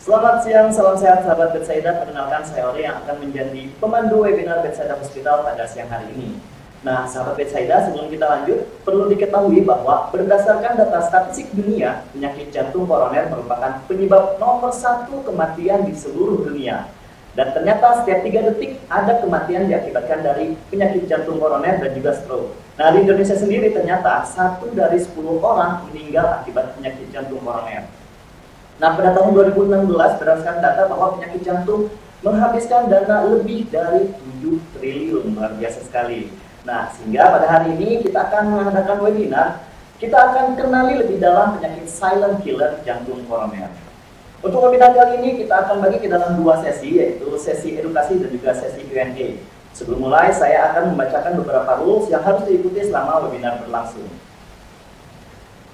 Selamat siang, salam sehat sahabat Bethsaida. Perkenalkan, saya Ori yang akan menjadi pemandu webinar Bethsaida Hospital pada siang hari ini. Nah, sahabat Bethsaida, sebelum kita lanjut, perlu diketahui bahwa berdasarkan data statistik dunia, penyakit jantung koroner merupakan penyebab nomor 1 kematian di seluruh dunia. Dan ternyata setiap 3 detik ada kematian diakibatkan dari penyakit jantung koroner dan juga stroke. Nah, di Indonesia sendiri ternyata 1 dari 10 orang meninggal akibat penyakit jantung koroner. Nah, pada tahun 2016 berdasarkan data bahwa penyakit jantung menghabiskan dana lebih dari 7 triliun, luar biasa sekali. Nah, sehingga pada hari ini kita akan mengadakan webinar, kita akan kenali lebih dalam penyakit silent killer jantung koroner. Untuk webinar kali ini kita akan bagi ke dalam 2 sesi, yaitu sesi edukasi dan juga sesi Q&A. Sebelum mulai, saya akan membacakan beberapa rules yang harus diikuti selama webinar berlangsung.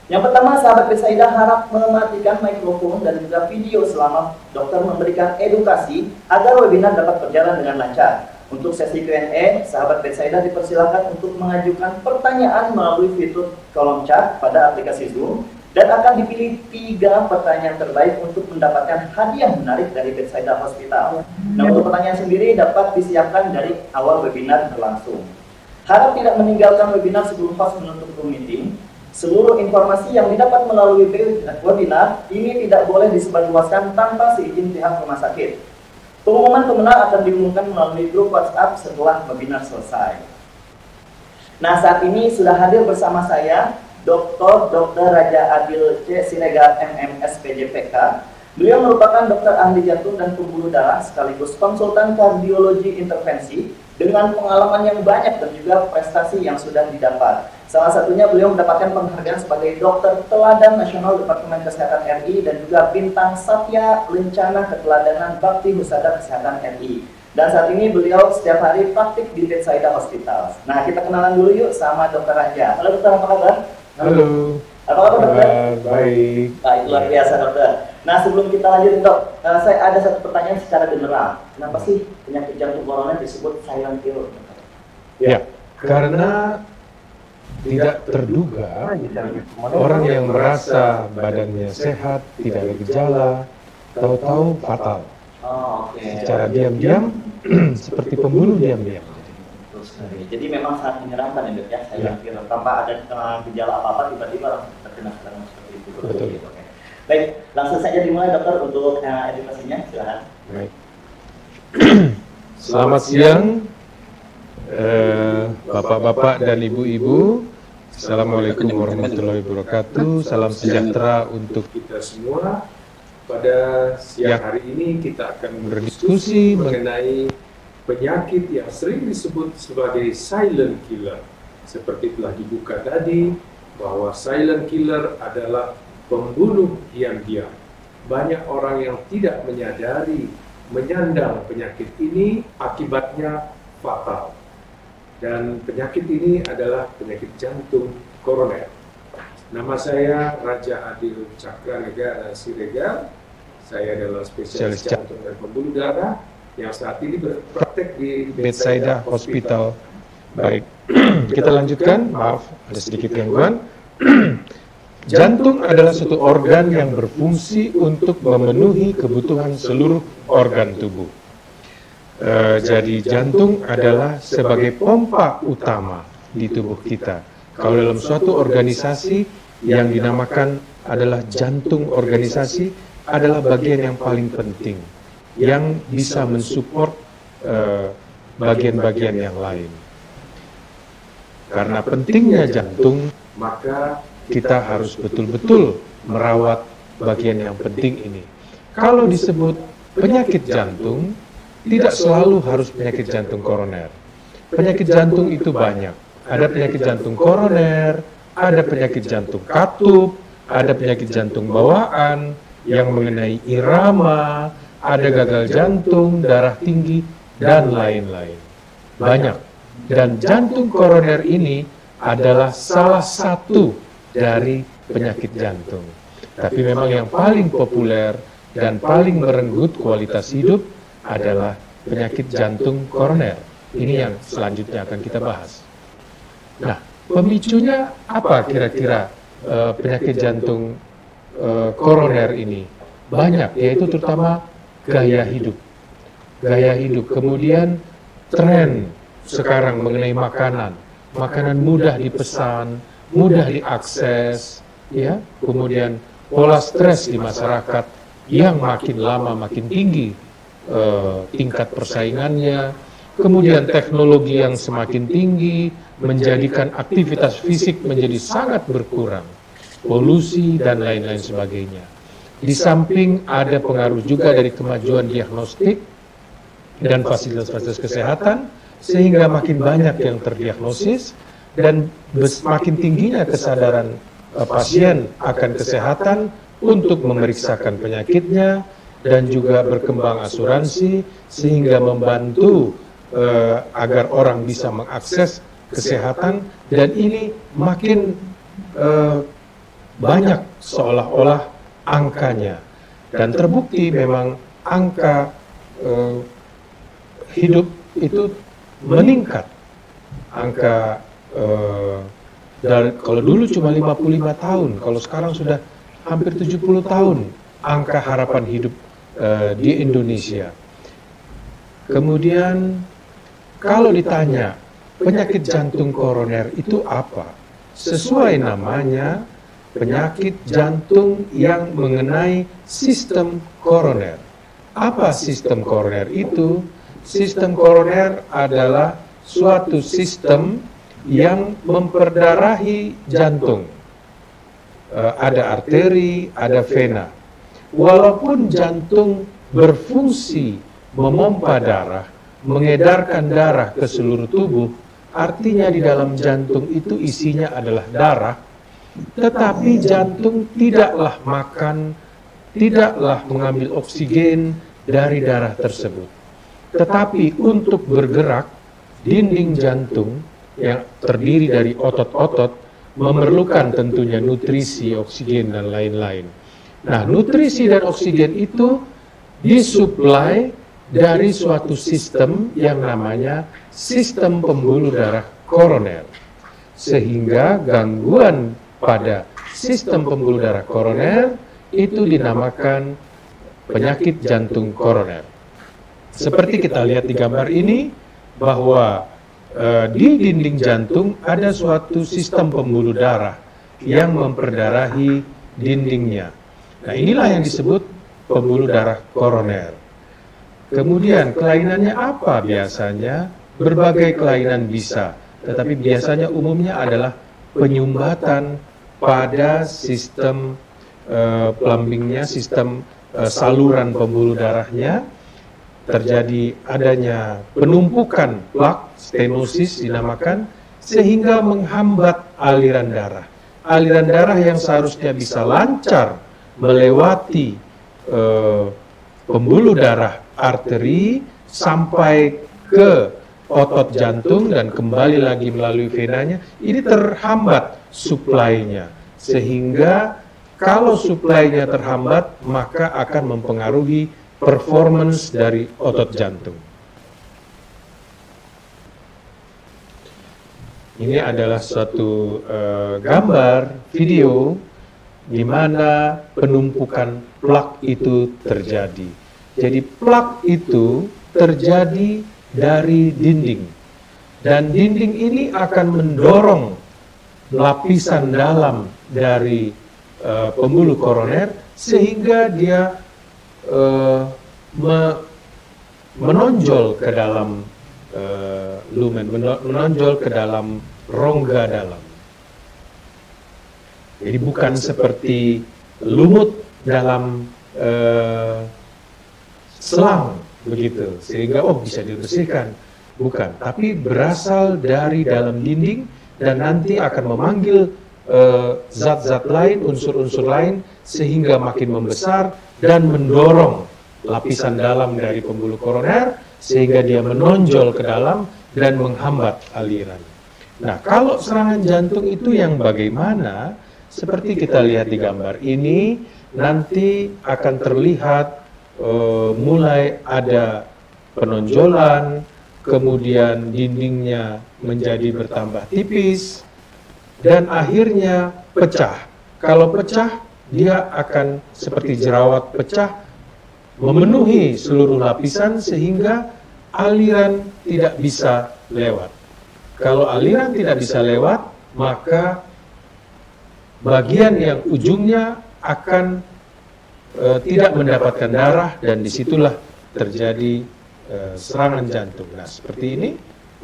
Yang pertama, sahabat Bethsaida harap mematikan mikrofon dan juga video selama dokter memberikan edukasi agar webinar dapat berjalan dengan lancar. Untuk sesi Q&A, sahabat Bethsaida dipersilakan untuk mengajukan pertanyaan melalui fitur kolom chat pada aplikasi Zoom dan akan dipilih 3 pertanyaan terbaik untuk mendapatkan hadiah menarik dari Bethsaida Hospital. Nah, untuk pertanyaan sendiri dapat disiapkan dari awal webinar berlangsung. Harap tidak meninggalkan webinar sebelum host menutup Zoom meeting. Seluruh informasi yang didapat melalui webinar ini tidak boleh disebarluaskan tanpa seizin pihak rumah sakit. Pengumuman pemenang akan diumumkan melalui grup WhatsApp setelah webinar selesai. Nah, saat ini sudah hadir bersama saya Dr. Raja Adil C. Siregar MM SPJPK. Beliau merupakan dokter ahli jantung dan pembuluh darah sekaligus konsultan kardiologi intervensi dengan pengalaman yang banyak dan juga prestasi yang sudah didapat. Salah satunya beliau mendapatkan penghargaan sebagai Dokter Teladan Nasional Departemen Kesehatan RI dan juga Bintang Satya Lencana Keteladanan Bakti Husada Kesehatan RI. Dan saat ini beliau setiap hari praktik di Bethsaida Hospital. Nah, kita kenalan dulu yuk sama Dokter Raja. Halo dokter, apa kabar? Halo. Apa kabar dokter? Baik. Baik, luar biasa dokter. Nah, sebelum kita lanjut dok, saya ada satu pertanyaan secara general. Kenapa sih penyakit jantung koroner disebut silent killer? Ya, karena tidak terduga orang yang merasa badannya sehat, tidak ada gejala, tahu-tahu fatal. Oh, oke. Secara diam-diam seperti pembunuh diam-diam. Betul sekali. Jadi memang sangat menyeramkan ya dok ya, silent killer. Tanpa ada gejala apa-apa tiba-tiba langsung terkena serangan seperti itu. Betul. Oke. Baik, langsung saja dimulai dokter untuk edukasinya, silakan. Baik. Selamat siang, bapak-bapak dan ibu-ibu. Assalamualaikum warahmatullahi wabarakatuh. Salam sejahtera untuk kita semua. Pada siang hari ini kita akan berdiskusi mengenai penyakit yang sering disebut sebagai silent killer. Seperti telah dibuka tadi, bahwa silent killer adalah pembunuh diam-diam. Banyak orang yang tidak menyadari, menyandang penyakit ini, akibatnya fatal. Dan penyakit ini adalah penyakit jantung koroner. Nama saya Raja Adil Cakranega Siregar. Saya adalah spesialis jantung dan pembuluh darah yang saat ini berpraktek di Bethsaida Hospital. Baik, kita lanjutkan. Maaf, ada sedikit gangguan. Jantung adalah suatu organ yang berfungsi untuk memenuhi kebutuhan seluruh organ tubuh. Jadi jantung adalah sebagai pompa utama di tubuh kita. Kalau dalam suatu organisasi yang dinamakan adalah jantung organisasi adalah bagian yang paling penting yang bisa mensupport bagian-bagian yang lain. Karena pentingnya jantung, maka kita harus betul-betul merawat bagian yang penting ini. Kalau disebut penyakit jantung, tidak selalu harus penyakit jantung koroner. Penyakit jantung itu banyak. Ada penyakit jantung koroner, ada penyakit jantung katup, ada penyakit jantung bawaan yang mengenai irama, ada gagal jantung, darah tinggi, dan lain-lain. Banyak. Dan jantung koroner ini adalah salah satu dari penyakit jantung. Tapi memang yang paling populer dan paling merenggut kualitas hidup adalah penyakit jantung koroner. Ini yang selanjutnya akan kita bahas. Nah, pemicunya apa kira-kira penyakit jantung koroner ini? Banyak, yaitu terutama gaya hidup. Gaya hidup, kemudian tren sekarang mengenai makanan. Makanan mudah dipesan, mudah diakses, ya. Kemudian pola stres di masyarakat yang makin lama makin tinggi tingkat persaingannya, kemudian teknologi yang semakin tinggi menjadikan aktivitas fisik menjadi sangat berkurang, polusi dan lain-lain sebagainya. Di samping ada pengaruh juga dari kemajuan diagnostik dan fasilitas-fasilitas kesehatan, sehingga makin banyak yang terdiagnosis dan makin tingginya kesadaran pasien akan kesehatan untuk memeriksakan penyakitnya dan juga berkembang asuransi sehingga membantu agar orang bisa mengakses kesehatan, dan ini makin banyak seolah-olah angkanya, dan terbukti memang angka hidup itu meningkat. Angka kalau dulu cuma 55 tahun, kalau sekarang sudah hampir 70 tahun angka harapan hidup di Indonesia. Kemudian kalau ditanya penyakit jantung koroner itu apa? Sesuai namanya, penyakit jantung yang mengenai sistem koroner. Apa sistem koroner itu? Sistem koroner adalah suatu sistem yang memperdarahi jantung. Ada arteri, ada vena. Walaupun jantung berfungsi memompa darah, mengedarkan darah ke seluruh tubuh, artinya di dalam jantung itu isinya adalah darah, tetapi jantung tidaklah makan, tidaklah mengambil oksigen dari darah tersebut. Tetapi untuk bergerak, dinding jantung yang terdiri dari otot-otot memerlukan tentunya nutrisi, oksigen, dan lain-lain. Nah, nutrisi dan oksigen itu disuplai dari suatu sistem yang namanya sistem pembuluh darah koroner. Sehingga gangguan pada sistem pembuluh darah koroner itu dinamakan penyakit jantung koroner. Seperti kita lihat di gambar ini, bahwa di dinding jantung ada suatu sistem pembuluh darah yang memperdarahi dindingnya. Nah, inilah yang disebut pembuluh darah koroner. Kemudian kelainannya apa biasanya? Berbagai kelainan bisa, tetapi biasanya umumnya adalah penyumbatan pada sistem plumbingnya, sistem saluran pembuluh darahnya. Terjadi adanya penumpukan plak, stenosis dinamakan, sehingga menghambat aliran darah. Aliran darah yang seharusnya bisa lancar melewati pembuluh darah arteri sampai ke otot jantung dan kembali lagi melalui venanya, ini terhambat suplainya. Sehingga kalau suplainya terhambat, maka akan mempengaruhi performance dari otot jantung. Ini adalah suatu gambar video di mana penumpukan plak itu terjadi. Jadi plak itu terjadi dari dinding, dan dinding ini akan mendorong lapisan dalam dari pembuluh koroner sehingga dia menonjol ke dalam lumen, menonjol ke dalam rongga dalam. Jadi bukan seperti lumut dalam selang begitu, sehingga bisa dibersihkan. Bukan, tapi berasal dari dalam dinding dan nanti akan memanggil zat-zat lain, unsur-unsur lain, sehingga makin membesar dan mendorong lapisan dalam dari pembuluh koroner sehingga dia menonjol ke dalam dan menghambat aliran. Nah, kalau serangan jantung itu yang bagaimana? seperti kita lihat di gambar ini, nanti akan terlihat mulai ada penonjolan, kemudian dindingnya menjadi bertambah tipis, dan akhirnya pecah. Kalau pecah, dia akan seperti jerawat pecah, memenuhi seluruh lapisan sehingga aliran tidak bisa lewat. Kalau aliran tidak bisa lewat, maka bagian yang ujungnya akan tidak mendapatkan darah, dan disitulah terjadi serangan jantung. Nah, seperti ini,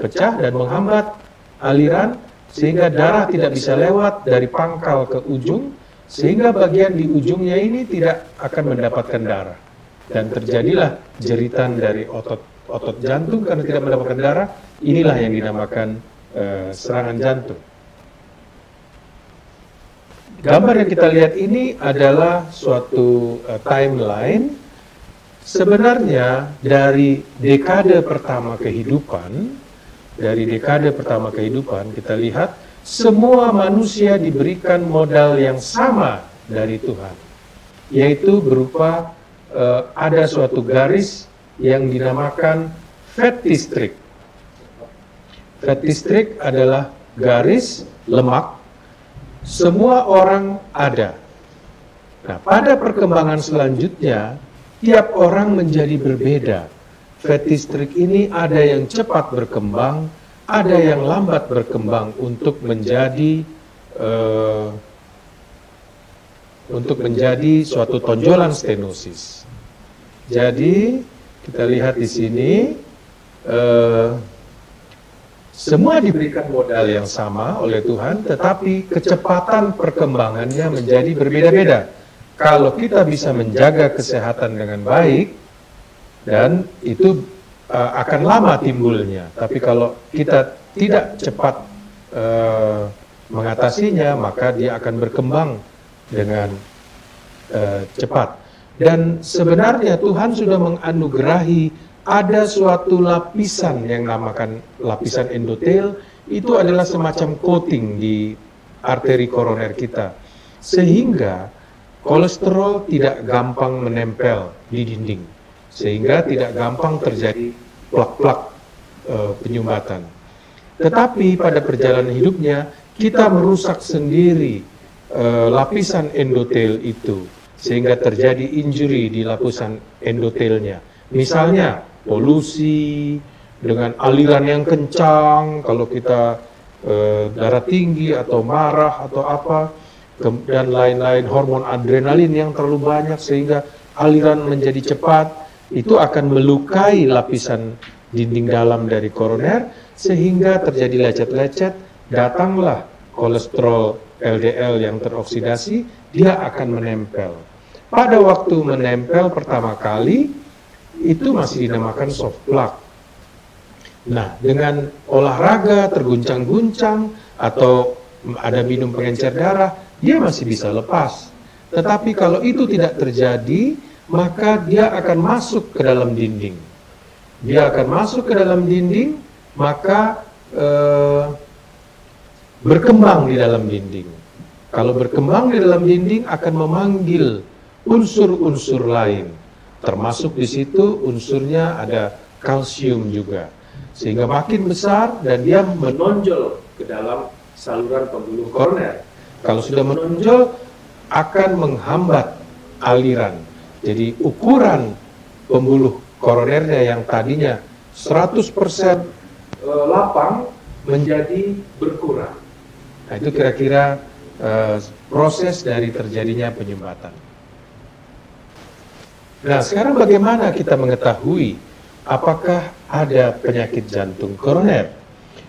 pecah dan menghambat aliran sehingga darah tidak bisa lewat dari pangkal ke ujung, sehingga bagian di ujungnya ini tidak akan mendapatkan darah. Dan terjadilah jeritan dari otot jantung karena tidak mendapatkan darah. Inilah yang dinamakan serangan jantung. Gambar yang kita lihat ini adalah suatu timeline. Sebenarnya dari dekade pertama kehidupan, kita lihat semua manusia diberikan modal yang sama dari Tuhan, yaitu berupa ada suatu garis yang dinamakan fat district. Fat district adalah garis lemak, semua orang ada. Nah, pada perkembangan selanjutnya, tiap orang menjadi berbeda. Fat district ini ada yang cepat berkembang, ada yang lambat berkembang untuk menjadi suatu tonjolan stenosis. Jadi kita lihat di sini semua diberikan modal yang sama oleh Tuhan, tetapi kecepatan perkembangannya menjadi berbeda-beda. Kalau kita bisa menjaga kesehatan dengan baik, dan itu akan lama timbulnya. Tapi kalau kita tidak cepat mengatasinya, maka dia akan berkembang dengan cepat. Dan sebenarnya Tuhan sudah menganugerahi ada suatu lapisan yang namakan lapisan endotel. Itu adalah semacam coating di arteri koroner kita, sehingga kolesterol tidak gampang menempel di dinding, sehingga tidak gampang terjadi plak-plak penyumbatan. Tetapi pada perjalanan hidupnya kita merusak sendiri lapisan endotel itu, sehingga terjadi injury di lapisan endotelnya. Misalnya polusi dengan aliran yang kencang, kalau kita darah tinggi atau marah atau apa, dan lain-lain, hormon adrenalin yang terlalu banyak sehingga aliran menjadi cepat, itu akan melukai lapisan dinding dalam dari koroner sehingga terjadi lecet-lecet, datanglah kolesterol LDL yang teroksidasi, dia akan menempel. Pada waktu menempel pertama kali, itu masih dinamakan soft plaque. Nah, dengan olahraga terguncang-guncang atau ada minum pengencer darah, dia masih bisa lepas. Tetapi kalau itu tidak terjadi, maka dia akan masuk ke dalam dinding. Dia akan masuk ke dalam dinding, maka berkembang di dalam dinding. Kalau berkembang di dalam dinding akan memanggil unsur-unsur lain. Termasuk di situ unsurnya ada kalsium juga. Sehingga makin besar dan dia menonjol ke dalam saluran pembuluh koroner. Kalau sudah menonjol akan menghambat aliran. Jadi ukuran pembuluh koronernya yang tadinya 100% lapang menjadi berkurang. Nah, itu kira-kira proses dari terjadinya penyumbatan. Nah, sekarang bagaimana kita mengetahui apakah ada penyakit jantung koroner?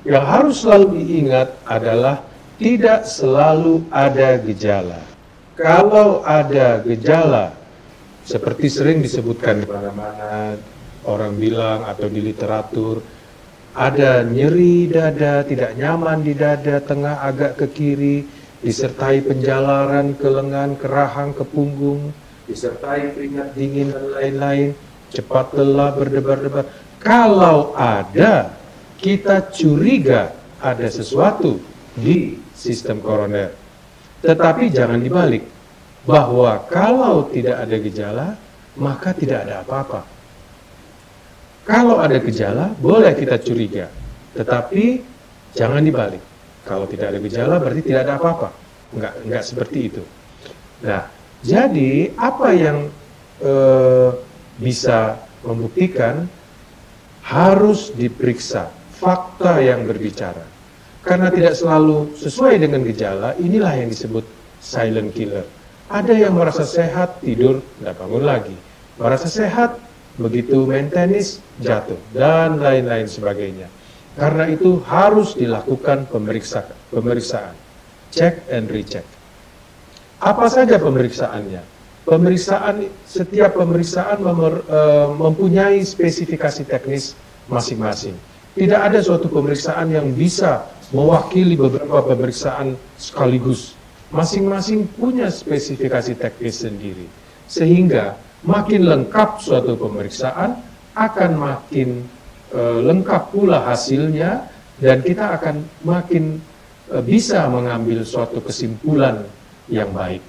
Yang harus selalu diingat adalah tidak selalu ada gejala. Kalau ada gejala, seperti sering disebutkan di mana-mana, orang bilang atau di literatur, ada nyeri dada, tidak nyaman di dada, tengah agak ke kiri, disertai penjalaran ke lengan, ke rahang, ke punggung, disertai keringat dingin dan lain-lain, cepat lelah, berdebar-debar. Kalau ada, kita curiga ada sesuatu di sistem koroner. Tetapi jangan dibalik, bahwa kalau tidak ada gejala, maka tidak ada apa-apa. Kalau ada gejala, boleh kita curiga, tetapi jangan dibalik. Kalau tidak ada gejala, berarti tidak ada apa-apa. Enggak seperti itu. Nah, jadi apa yang bisa membuktikan? Harus diperiksa fakta yang berbicara. Karena tidak selalu sesuai dengan gejala, inilah yang disebut silent killer. Ada yang merasa sehat, tidur, tidak bangun lagi. Merasa sehat, begitu main tenis, jatuh, dan lain-lain sebagainya. Karena itu harus dilakukan pemeriksaan. Check and recheck. Apa saja pemeriksaannya? Setiap pemeriksaan mempunyai spesifikasi teknis masing-masing. Tidak ada suatu pemeriksaan yang bisa mewakili beberapa pemeriksaan sekaligus. Masing-masing punya spesifikasi teknis sendiri. Sehingga makin lengkap suatu pemeriksaan, akan makin lengkap pula hasilnya, dan kita akan makin bisa mengambil suatu kesimpulan yang baik.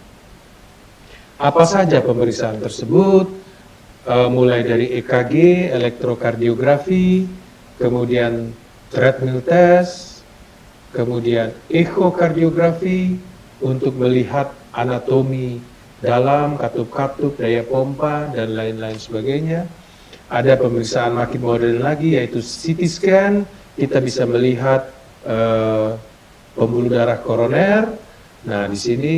Apa saja pemeriksaan tersebut? Mulai dari EKG, elektrokardiografi, kemudian treadmill test, kemudian ekokardiografi untuk melihat anatomi dalam, katup-katup, daya pompa, dan lain-lain sebagainya. Ada pemeriksaan makin modern lagi, yaitu CT scan. Kita bisa melihat pembuluh darah koroner. Nah, di sini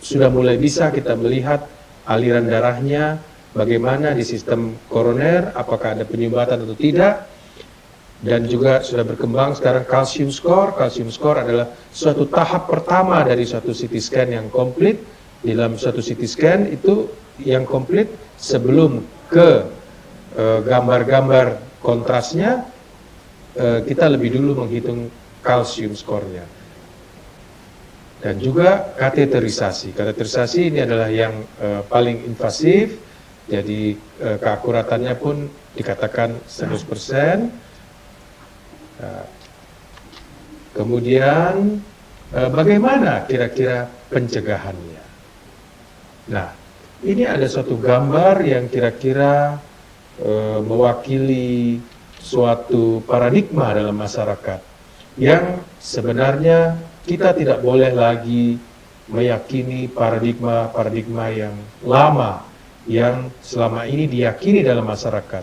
sudah mulai bisa kita melihat aliran darahnya, bagaimana di sistem koroner, apakah ada penyumbatan atau tidak. Dan juga sudah berkembang sekarang calcium score. Calcium score adalah suatu tahap pertama dari suatu CT scan yang komplit. Di dalam suatu CT scan itu yang komplit, sebelum ke gambar-gambar kontrasnya, kita lebih dulu menghitung calcium score-nya. Dan juga kateterisasi. Kateterisasi ini adalah yang paling invasif, jadi keakuratannya pun dikatakan 100%. Kemudian bagaimana kira-kira pencegahannya? Nah, ini ada suatu gambar yang kira-kira mewakili suatu paradigma dalam masyarakat, yang sebenarnya kita tidak boleh lagi meyakini paradigma yang lama yang selama ini diyakini dalam masyarakat,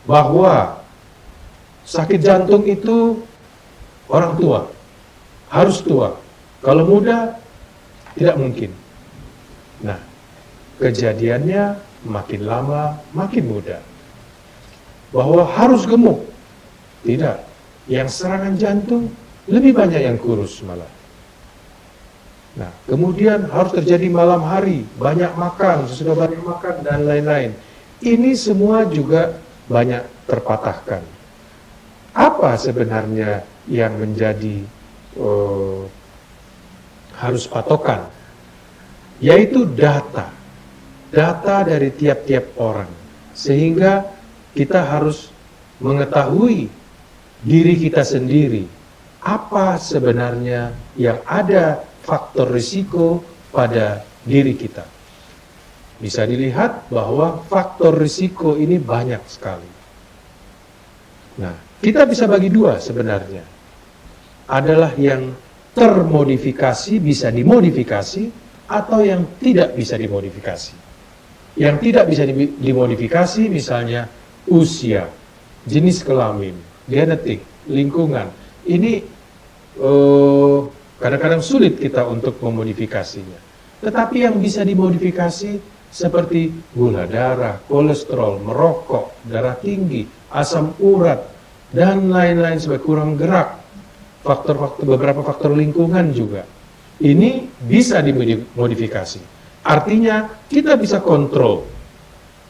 bahwa sakit jantung itu orang tua, harus tua. Kalau muda, tidak mungkin. Nah, kejadiannya makin lama, makin muda. Bahwa harus gemuk, tidak. Yang serangan jantung lebih banyak yang kurus malah. Nah, kemudian harus terjadi malam hari, banyak makan, sesudah banyak makan, dan lain-lain. Ini semua juga banyak terpatahkan. Apa sebenarnya yang menjadi harus patokan? Yaitu data. Data dari tiap-tiap orang. Sehingga kita harus mengetahui diri kita sendiri. Apa sebenarnya yang ada faktor risiko pada diri kita. Bisa dilihat bahwa faktor risiko ini banyak sekali. Nah, kita bisa bagi dua sebenarnya. Adalah yang termodifikasi, bisa dimodifikasi, atau yang tidak bisa dimodifikasi. Yang tidak bisa dimodifikasi misalnya usia, jenis kelamin, genetik, lingkungan. Ini kadang-kadang sulit kita untuk memodifikasinya. Tetapi yang bisa dimodifikasi seperti gula darah, kolesterol, merokok, darah tinggi, asam urat, dan lain-lain sebagai kurang gerak, beberapa faktor lingkungan juga. Ini bisa dimodifikasi. Artinya kita bisa kontrol.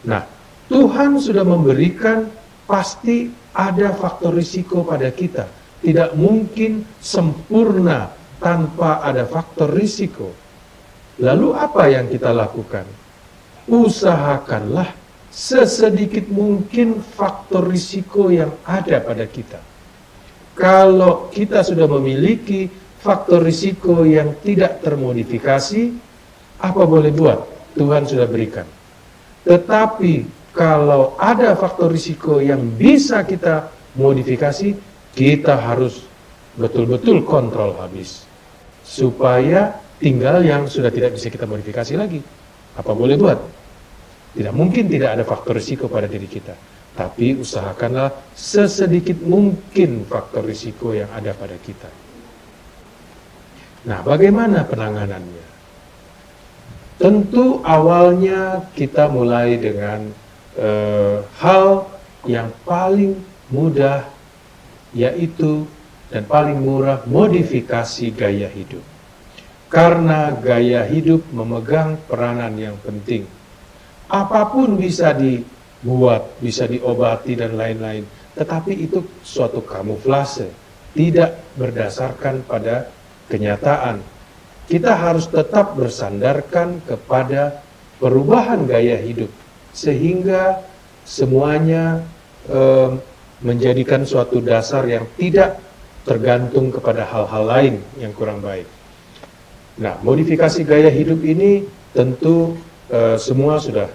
Nah, Tuhan sudah memberikan, pasti ada faktor risiko pada kita. Tidak mungkin sempurna tanpa ada faktor risiko. Lalu apa yang kita lakukan? Usahakanlah sesedikit mungkin faktor risiko yang ada pada kita. Kalau kita sudah memiliki faktor risiko yang tidak termodifikasi, apa boleh buat? Tuhan sudah berikan. Tetapi kalau ada faktor risiko yang bisa kita modifikasi, kita harus betul-betul kontrol habis. Supaya tinggal yang sudah tidak bisa kita modifikasi lagi. Apa boleh buat? Tidak mungkin tidak ada faktor risiko pada diri kita. Tapi usahakanlah sesedikit mungkin faktor risiko yang ada pada kita. Nah, bagaimana penanganannya? Tentu awalnya kita mulai dengan hal yang paling mudah, yaitu dan paling murah, modifikasi gaya hidup. Karena gaya hidup memegang peranan yang penting. Apapun bisa dibuat, bisa diobati dan lain-lain, tetapi itu suatu kamuflase, tidak berdasarkan pada kenyataan. Kita harus tetap bersandarkan kepada perubahan gaya hidup, sehingga semuanya menjadikan suatu dasar yang tidak tergantung kepada hal-hal lain yang kurang baik. Nah, modifikasi gaya hidup ini tentu semua sudah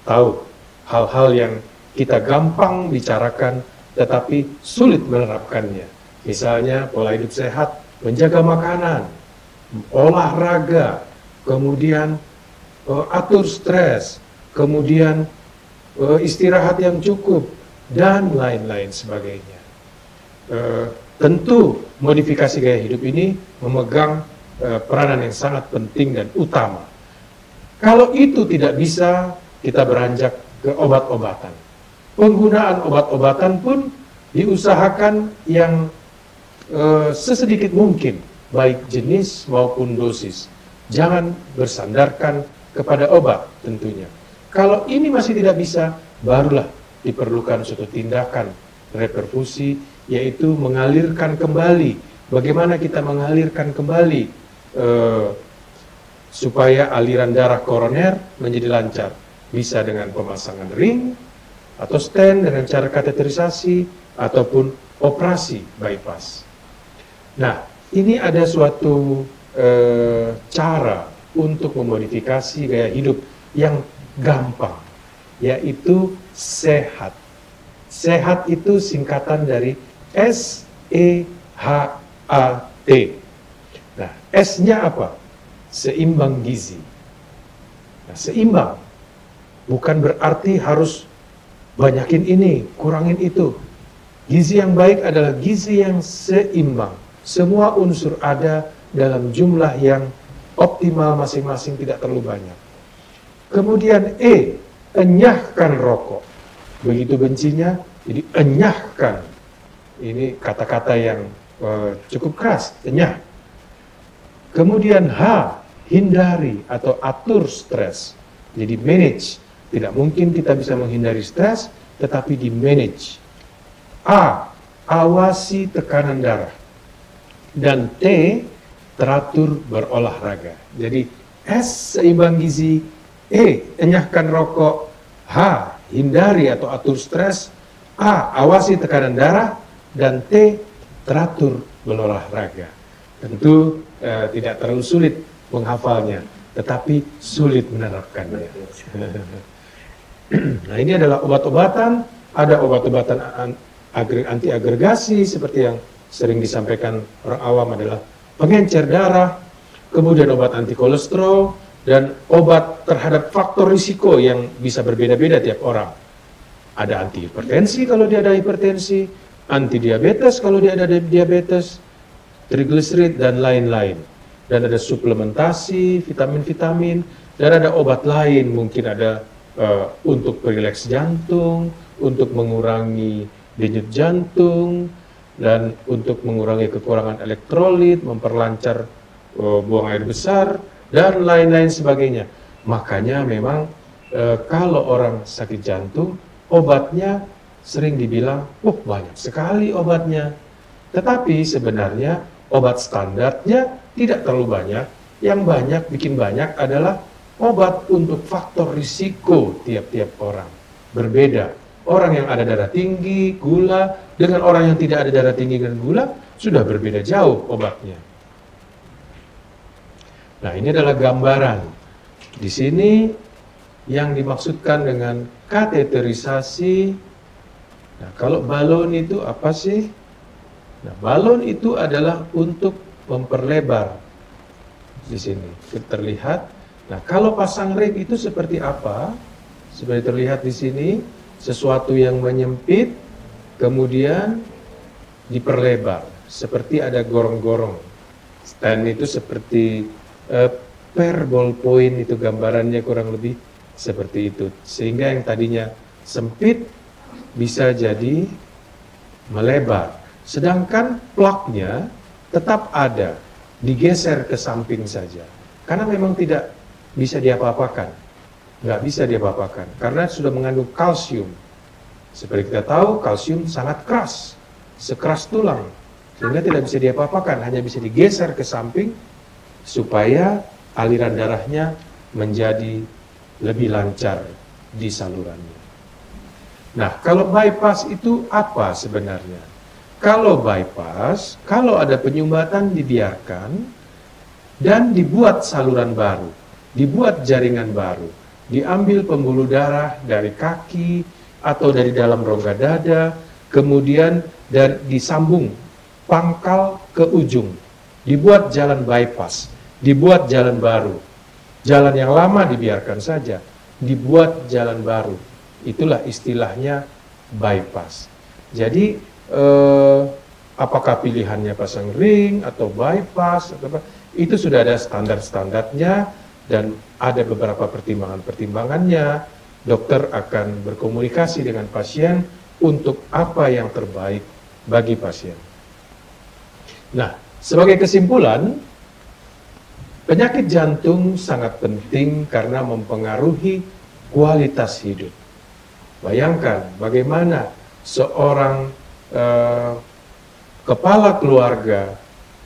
tahu, hal-hal yang kita gampang bicarakan tetapi sulit menerapkannya. Misalnya pola hidup sehat, menjaga makanan, olahraga, kemudian atur stres, kemudian istirahat yang cukup, dan lain-lain sebagainya. Tentu modifikasi gaya hidup ini memegang peranan yang sangat penting dan utama. Kalau itu tidak bisa, kita beranjak ke obat-obatan. Penggunaan obat-obatan pun diusahakan yang sesedikit mungkin, baik jenis maupun dosis. Jangan bersandarkan kepada obat tentunya. Kalau ini masih tidak bisa, barulah diperlukan suatu tindakan reperfusi, yaitu mengalirkan kembali. Bagaimana kita mengalirkan kembali supaya aliran darah koroner menjadi lancar? Bisa dengan pemasangan ring atau stent dengan cara kateterisasi ataupun operasi bypass. Nah, ini ada suatu cara untuk memodifikasi gaya hidup yang gampang, yaitu sehat. Sehat itu singkatan dari S-E-H-A-T. Nah, S-nya apa? Seimbang gizi. Nah, seimbang bukan berarti harus banyakin ini, kurangin itu. Gizi yang baik adalah gizi yang seimbang. Semua unsur ada dalam jumlah yang optimal masing-masing, tidak terlalu banyak. Kemudian E, enyahkan rokok. Begitu bencinya, jadi enyahkan. Ini kata-kata yang cukup keras, enyah. Kemudian H, hindari atau atur stres. Jadi manage. Tidak mungkin kita bisa menghindari stres, tetapi di manage. A, awasi tekanan darah. Dan T, teratur berolahraga. Jadi S, seimbang gizi. E, enyahkan rokok. H, hindari atau atur stres. A, awasi tekanan darah. Dan T, teratur berolahraga. Tentu tidak terlalu sulit menghafalnya, tetapi sulit menerapkannya. Nah, ini adalah obat-obatan. Ada obat-obatan anti agregasi seperti yang sering disampaikan orang awam adalah pengencer darah, kemudian obat anti kolesterol, dan obat terhadap faktor risiko yang bisa berbeda-beda tiap orang. Ada anti hipertensi kalau dia ada hipertensi, anti diabetes kalau dia ada diabetes, trigliserid dan lain-lain. Dan ada suplementasi, vitamin-vitamin, dan ada obat lain, mungkin ada untuk perileks jantung, untuk mengurangi denyut jantung, dan untuk mengurangi kekurangan elektrolit, memperlancar buang air besar, dan lain-lain sebagainya. Makanya memang kalau orang sakit jantung, obatnya sering dibilang, banyak sekali obatnya. Tetapi sebenarnya obat standarnya tidak terlalu banyak. Yang banyak, bikin banyak adalah obat untuk faktor risiko tiap-tiap orang. Berbeda. Orang yang ada darah tinggi, gula, dengan orang yang tidak ada darah tinggi dan gula, sudah berbeda jauh obatnya. Nah, ini adalah gambaran. Di sini yang dimaksudkan dengan kateterisasi. Nah, kalau balon itu apa sih? Nah, balon itu adalah untuk memperlebar. Di sini terlihat. Nah, kalau pasang ring itu seperti apa? Seperti terlihat di sini, sesuatu yang menyempit, kemudian diperlebar, seperti ada gorong-gorong. Stand itu seperti per ballpoint, itu gambarannya kurang lebih seperti itu. Sehingga yang tadinya sempit bisa jadi melebar. Sedangkan plaknya tetap ada, digeser ke samping saja. Karena memang tidak bisa diapa-apakan. Nggak bisa diapa-apakan, karena sudah mengandung kalsium. Seperti kita tahu, kalsium sangat keras, sekeras tulang. Sehingga tidak bisa diapa-apakan, hanya bisa digeser ke samping supaya aliran darahnya menjadi lebih lancar di salurannya. Nah, kalau bypass itu apa sebenarnya? Kalau bypass, kalau ada penyumbatan dibiarkan dan dibuat saluran baru, dibuat jaringan baru, diambil pembuluh darah dari kaki atau dari dalam rongga dada, kemudian disambung pangkal ke ujung, dibuat jalan bypass, dibuat jalan baru. Jalan yang lama dibiarkan saja, dibuat jalan baru. Itulah istilahnya bypass. Jadi apakah pilihannya pasang ring atau bypass atau apa, itu sudah ada standar-standarnya dan ada beberapa pertimbangan-pertimbangannya. Dokter akan berkomunikasi dengan pasien untuk apa yang terbaik bagi pasien. Nah, sebagai kesimpulan, penyakit jantung sangat penting karena mempengaruhi kualitas hidup. Bayangkan bagaimana seorang kepala keluarga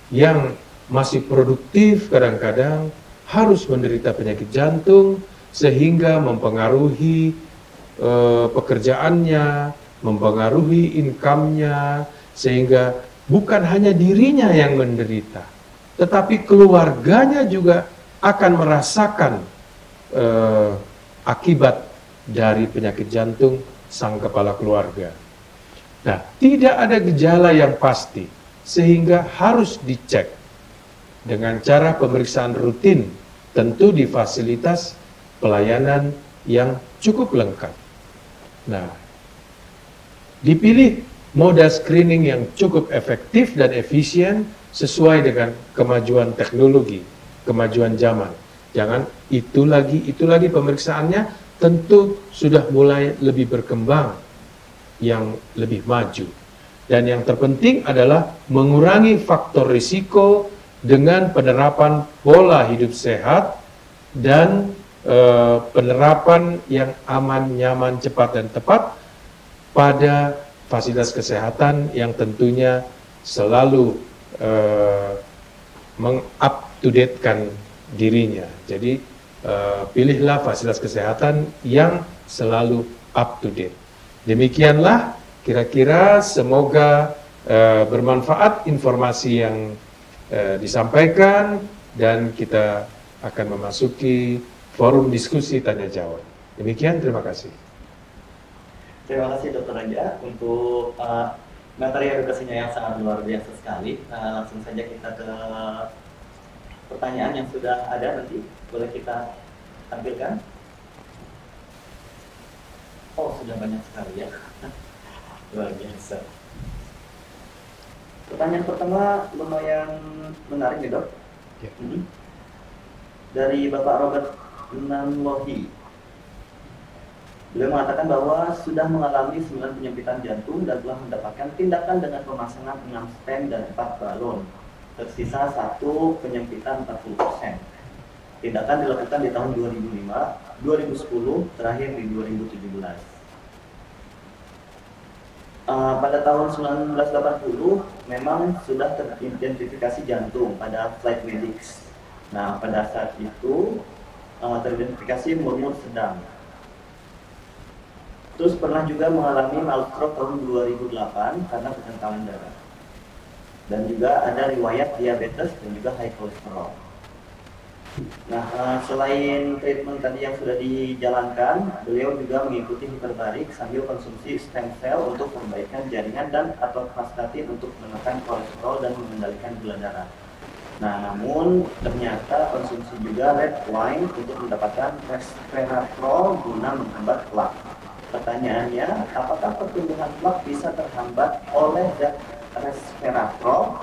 yang masih produktif kadang-kadang harus menderita penyakit jantung sehingga mempengaruhi pekerjaannya, mempengaruhi income-nya, sehingga bukan hanya dirinya yang menderita, tetapi keluarganya juga akan merasakan akibat dari penyakit jantung sang kepala keluarga. Nah, tidak ada gejala yang pasti, sehingga harus dicek dengan cara pemeriksaan rutin, tentu di fasilitas pelayanan yang cukup lengkap. Nah, dipilih moda screening yang cukup efektif dan efisien sesuai dengan kemajuan teknologi, kemajuan zaman. Jangan itu lagi pemeriksaannya, tentu sudah mulai lebih berkembang, yang lebih maju. Dan yang terpenting adalah mengurangi faktor risiko dengan penerapan pola hidup sehat dan penerapan yang aman, nyaman, cepat, dan tepat pada fasilitas kesehatan yang tentunya selalu meng-up-to-date-kan dirinya. Jadi pilihlah fasilitas kesehatan yang selalu up-to-date. Demikianlah kira-kira, semoga bermanfaat informasi yang disampaikan, dan kita akan memasuki forum diskusi tanya jawab. Demikian, terima kasih. Terima kasih Dr. Raja untuk materi edukasinya yang sangat luar biasa sekali. Langsung saja kita ke pertanyaan yang sudah ada, nanti boleh kita tampilkan. Oh, sudah banyak sekali ya. Luar biasa. Pertanyaan pertama lumayan menarik nih, Dok. Ya. Dari Bapak Robert Nanlohi. Beliau mengatakan bahwa sudah mengalami 9 penyempitan jantung dan telah mendapatkan tindakan dengan pemasangan 6 stent dan 4 balon. Tersisa 1 penyempitan 40%. Tindakan dilakukan di tahun 2005, 2010, terakhir di 2017. Pada tahun 1980 memang sudah teridentifikasi jantung pada flight medics. Nah, pada saat itu teridentifikasi murmur sedang. Terus pernah juga mengalami malstroke tahun 2008 karena kekentalan darah. Dan juga ada riwayat diabetes dan juga high cholesterol. Nah, selain treatment tadi yang sudah dijalankan, beliau juga mengikuti hiperbarik sambil konsumsi stem cell untuk perbaikan jaringan dan atau vastatin untuk menekan kolesterol dan mengendalikan gula darah. Nah, namun ternyata konsumsi juga red wine untuk mendapatkan resveratrol guna menghambat plak. Pertanyaannya, apakah pertumbuhan plak bisa terhambat oleh zat resveratrol?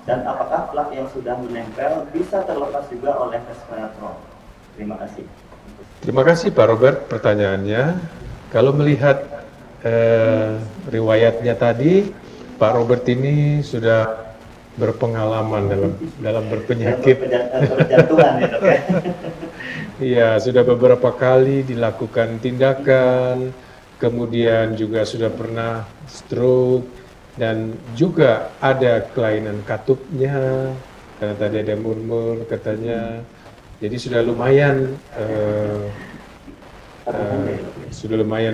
Dan apakah plak yang sudah menempel bisa terlepas juga oleh resveratrol? Terima kasih. Terima kasih Pak Robert pertanyaannya. Kalau melihat riwayatnya tadi, Pak Robert ini sudah berpengalaman dalam berpenyakit. Berjatuhan ya dok ya. Iya, sudah beberapa kali dilakukan tindakan, kemudian juga sudah pernah stroke, dan juga ada kelainan katupnya, karena tadi ada murmur katanya. Jadi sudah lumayan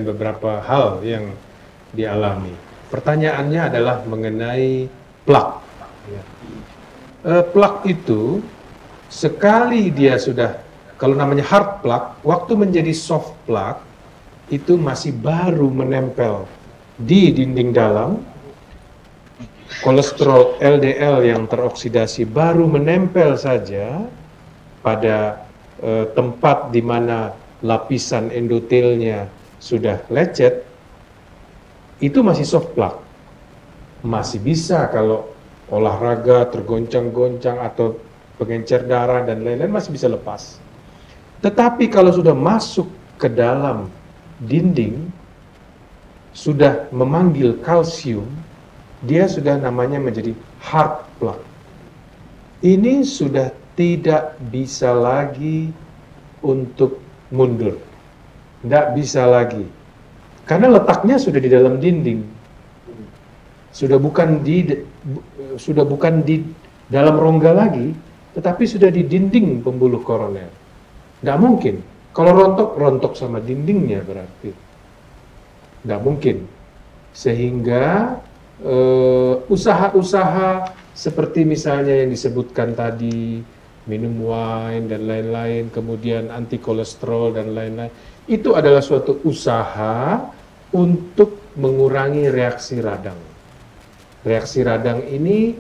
beberapa hal yang dialami. Pertanyaannya adalah mengenai plak. Plak itu sekali dia sudah, kalau namanya hard plak, waktu menjadi soft plak itu masih baru menempel di dinding dalam. Kolesterol LDL yang teroksidasi baru menempel saja pada tempat di mana lapisan endotelnya sudah lecet, itu masih soft plak. Masih bisa kalau olahraga tergoncang-goncang atau pengencer darah dan lain-lain masih bisa lepas. Tetapi kalau sudah masuk ke dalam dinding, sudah memanggil kalsium, dia sudah namanya menjadi hard plak. Ini sudah tidak bisa lagi untuk mundur. Tidak bisa lagi. Karena letaknya sudah di dalam dinding. Sudah bukan di dalam rongga lagi, tetapi sudah di dinding pembuluh koroner. Tidak mungkin. Kalau rontok sama dindingnya berarti. Tidak mungkin. Sehingga usaha-usaha seperti misalnya yang disebutkan tadi, minum wine dan lain-lain, kemudian anti kolesterol dan lain-lain, itu adalah suatu usaha untuk mengurangi reaksi radang. Reaksi radang ini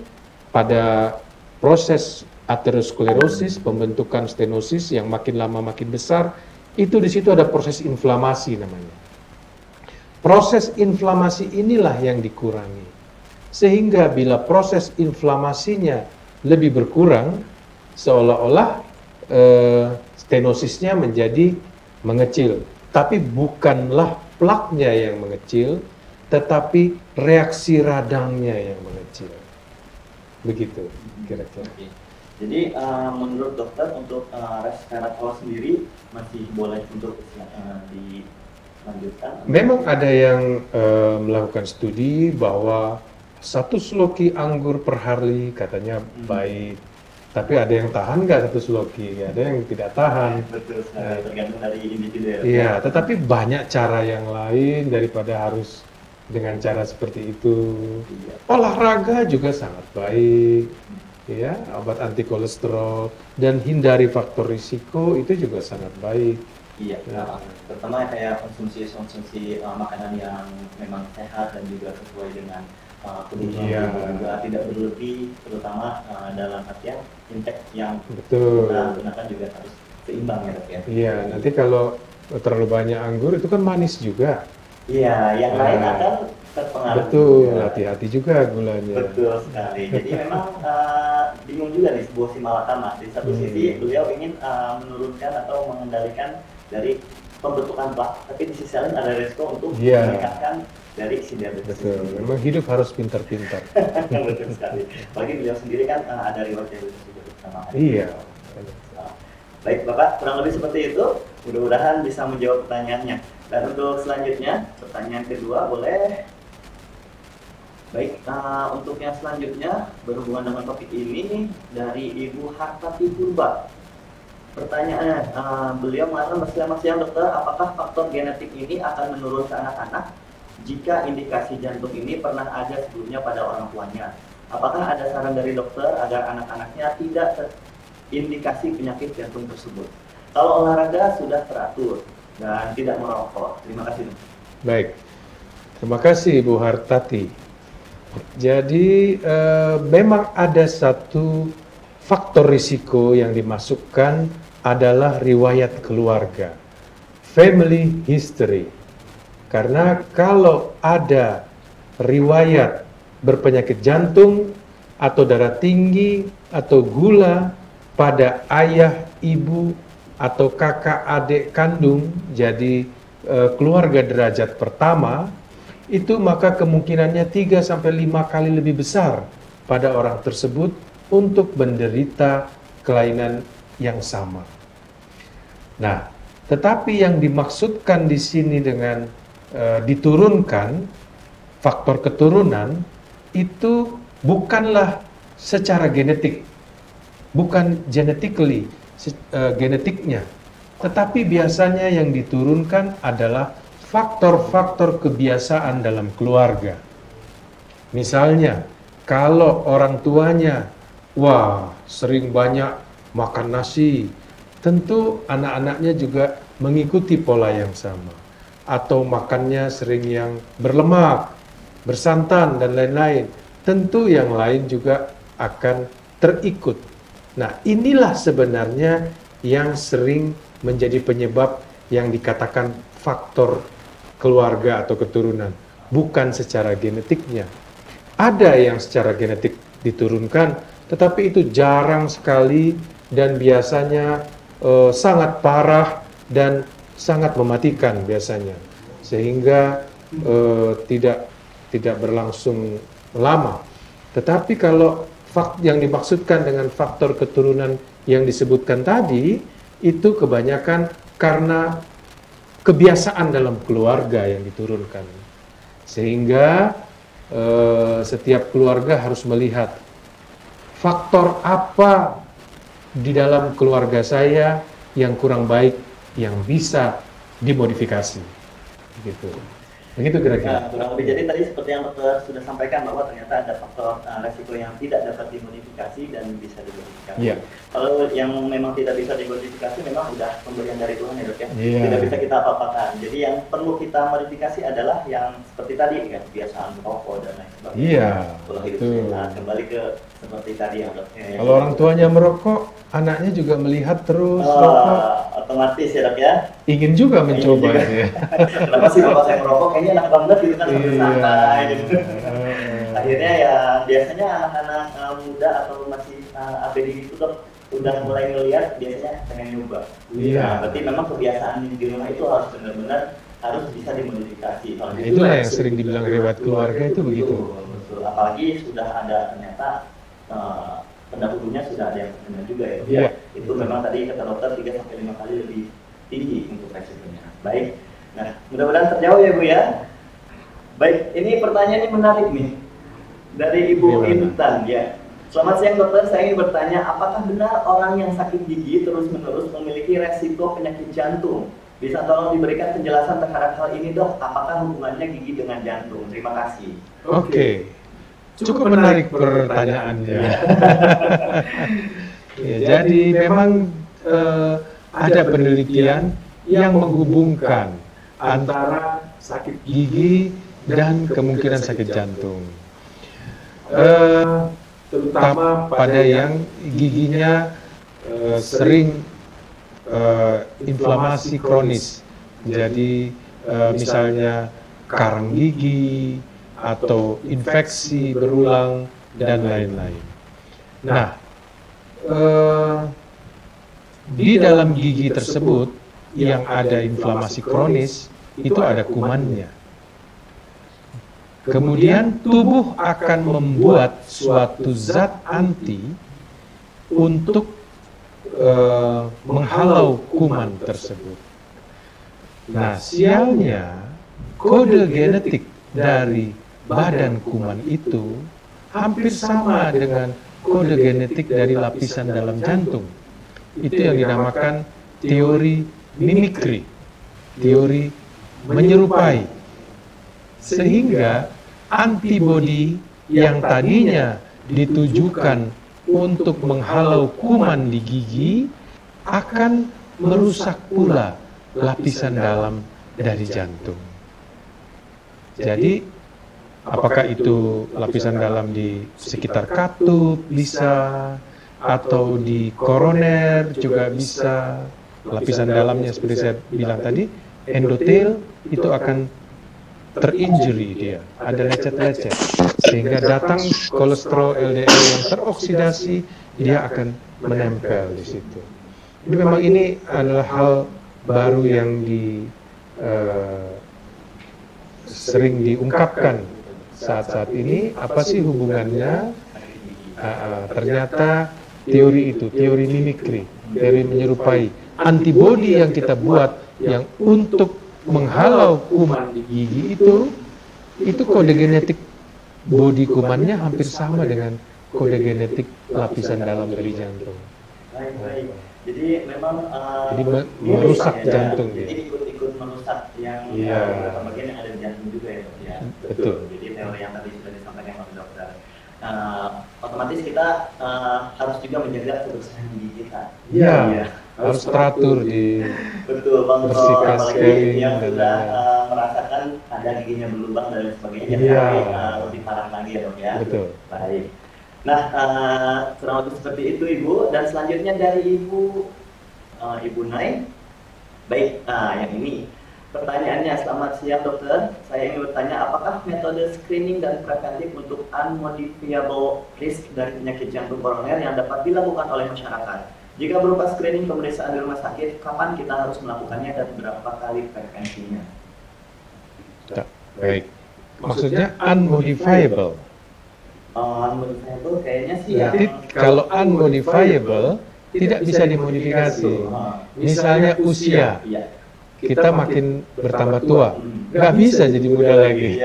pada proses aterosklerosis, pembentukan stenosis yang makin lama makin besar, itu di situ ada proses inflamasi namanya. Proses inflamasi inilah yang dikurangi. Sehingga bila proses inflamasinya lebih berkurang, seolah-olah stenosisnya menjadi mengecil. Tapi bukanlah plaknya yang mengecil, tetapi reaksi radangnya yang mengecil. Begitu kira-kira. Jadi menurut dokter untuk resveratrol sendiri masih boleh untuk dilanjutkan? Memang ada yang melakukan studi bahwa 1 sloki anggur per hari katanya baik, tapi ada yang tahan nggak 1 sloki, ada yang tidak tahan. Betul sekali, tergantung dari individu ya. Iya, tetapi banyak cara yang lain daripada harus dengan cara seperti itu. Olahraga juga sangat baik, ya, obat anti kolesterol, dan hindari faktor risiko itu juga sangat baik. Iya, pertama kayak konsumsi makanan yang memang sehat dan juga sesuai dengan kebutuhan juga, tidak berlebih, terutama dalam artian intake yang kita gunakan juga harus seimbang ya dok ya. Iya, nanti kalau terlalu banyak anggur itu kan manis juga. Iya, yang lain akan terpengaruh. Betul, hati-hati juga gulanya. Betul sekali. Jadi memang bingung juga nih sebuah simalakama. Di satu sisi beliau ingin menurunkan atau mengendalikan dari pembentukan plak, tapi di sisi lain ada resiko untuk meningkatkan dari si diabetes. Betul, memang hidup harus pintar-pintar. Betul sekali. Bagi beliau sendiri kan ada riwayat diabetes juga bersama. Iya. Baik Bapak, kurang lebih seperti itu. Mudah-mudahan bisa menjawab pertanyaannya. Dan untuk selanjutnya, pertanyaan kedua boleh. Baik, untuk yang selanjutnya berhubungan dengan topik ini dari Ibu Hartati Purba. Pertanyaannya, beliau mengatakan, Mas Yang dokter, apakah faktor genetik ini akan menurun ke anak-anak jika indikasi jantung ini pernah ada sebelumnya pada orang tuanya? Apakah ada saran dari dokter agar anak-anaknya tidak indikasi penyakit jantung tersebut. Kalau olahraga sudah teratur dan tidak merokok. Terima kasih. Baik, terima kasih Bu Hartati. Jadi memang ada satu faktor risiko yang dimasukkan adalah riwayat keluarga, family history. Karena kalau ada riwayat berpenyakit jantung atau darah tinggi atau gula pada ayah, ibu, atau kakak adik kandung, jadi keluarga derajat pertama, itu maka kemungkinannya 3-5 kali lebih besar pada orang tersebut untuk menderita kelainan yang sama. Nah, tetapi yang dimaksudkan di sini dengan diturunkan, faktor keturunan, itu bukanlah secara genetik, bukan genetically, genetiknya, tetapi biasanya yang diturunkan adalah faktor-faktor kebiasaan dalam keluarga. Misalnya, kalau orang tuanya, sering banyak makan nasi, tentu anak-anaknya juga mengikuti pola yang sama. Atau makannya sering yang berlemak, bersantan, dan lain-lain. Tentu yang lain juga akan terikut. Nah, inilah sebenarnya yang sering menjadi penyebab yang dikatakan faktor keluarga atau keturunan, bukan secara genetiknya. Ada yang secara genetik diturunkan, tetapi itu jarang sekali dan biasanya sangat parah dan sangat mematikan biasanya, sehingga tidak berlangsung lama. Tetapi kalau yang dimaksudkan dengan faktor keturunan yang disebutkan tadi, itu kebanyakan karena kebiasaan dalam keluarga yang diturunkan. Sehingga setiap keluarga harus melihat faktor apa di dalam keluarga saya yang kurang baik yang bisa dimodifikasi. Begitu kira-kira. Kurang lebih, jadi tadi seperti yang dokter sudah sampaikan bahwa ternyata ada faktor resiko yang tidak dapat dimodifikasi dan bisa dimodifikasi. Yeah. Kalau yang memang tidak bisa dimodifikasi memang sudah pemberian dari Tuhan ya dok ya. Yeah. Tidak bisa kita apa-apakan. Jadi yang perlu kita modifikasi adalah yang seperti tadi kan, kebiasaan merokok dan lain sebagainya. Iya. Pola hidup sehat, kembali ke seperti tadi yang dok. Kalau orang tuanya merokok, anaknya juga melihat terus rokok. Otomatis ya dok ya. Ingin juga mencoba ya. Kenapa sih bapak saya merokok? Kayaknya enak banget gitu kan, santai gitu. Akhirnya ya biasanya anak-anak muda atau masih ABD gitu dok udah mulai ngelihat biasanya pengen nyoba. Nah, berarti memang kebiasaan di rumah itu harus benar-benar harus bisa dimodifikasi. Kalau itulah yang sering dibilang riwayat keluarga itu begitu. Betul. Apalagi sudah ada ternyata pendahulunya sudah ada yang terkena juga ya. Itu memang tadi kata dokter 3-5 kali lebih tinggi untuk resikonya. Baik. Nah, mudah-mudahan terjawab ya Bu ya. Baik, ini pertanyaan ini menarik nih. Dari Ibu Intan ya. Selamat siang dokter, saya ingin bertanya, apakah benar orang yang sakit gigi terus-menerus memiliki resiko penyakit jantung? Bisa tolong diberikan penjelasan terhadap hal ini dok, apakah hubungannya gigi dengan jantung? Terima kasih. Oke. Cukup menarik pertanyaannya. Ya, jadi memang ada penelitian yang menghubungkan antara sakit gigi dan kemungkinan sakit jantung. Terutama pada yang giginya sering inflamasi kronis. Jadi misalnya karang gigi atau infeksi berulang dan lain-lain. Nah, di dalam gigi tersebut yang ada inflamasi kronis itu ada kumannya. Kemudian tubuh akan membuat suatu zat anti untuk menghalau kuman tersebut. Nah, sialnya kode genetik dari badan kuman itu hampir sama dengan kode genetik dari lapisan dalam jantung. Itu yang dinamakan teori mimikri, teori menyerupai. Sehingga antibodi yang tadinya ditujukan untuk menghalau kuman di gigi akan merusak pula lapisan dalam dari jantung. Jadi, apakah itu lapisan dalam di sekitar katup bisa, atau di koroner juga bisa. Lapisan dalamnya seperti saya bilang tadi, endotel itu akan terinjury dia, ada lecet-lecet, sehingga datang kolesterol LDL yang teroksidasi, dia akan menempel di situ. Jadi memang ini adalah hal baru yang sering diungkapkan saat-saat ini. Apa sih hubungannya? Ternyata teori itu, teori mimikri, teori menyerupai, antibodi yang kita buat yang untuk menghalau kuman di gigi itu kode genetik bodi kumannya hampir sama dengan kode genetik lapisan dalam dari jantung. Baik. Jadi memang jadi merusak jantung dia. Jadi ikut merusak yang bagian yang ada di jantung juga ya, Dok, ya. Betul. Jadi teori yang tadi sudah disampaikan oleh dokter. Otomatis kita harus juga menjaga kebersihan gigi kita. Iya. Harus teratur di betul Bang, bersihkan apalagi yang sudah merasakan ada giginya berlubang dan sebagainya, lebih parah lagi ya, Dok, ya. Betul. Baik. Nah, kurang lebih seperti itu Ibu, dan selanjutnya dari Ibu Nay. Baik, yang ini pertanyaannya, selamat siang dokter, saya ingin bertanya apakah metode screening dan preventif untuk unmodifiable risk dari penyakit jantung koroner yang dapat dilakukan oleh masyarakat? Jika berupa screening pemeriksaan di rumah sakit, kapan kita harus melakukannya dan berapa kali frekuensinya? Baik, maksudnya unmodifiable. Unmodifiable kayaknya sih. Jadi kalau unmodifiable tidak bisa dimodifikasi. Misalnya usia, kita makin bertambah tua, nggak bisa jadi muda lagi.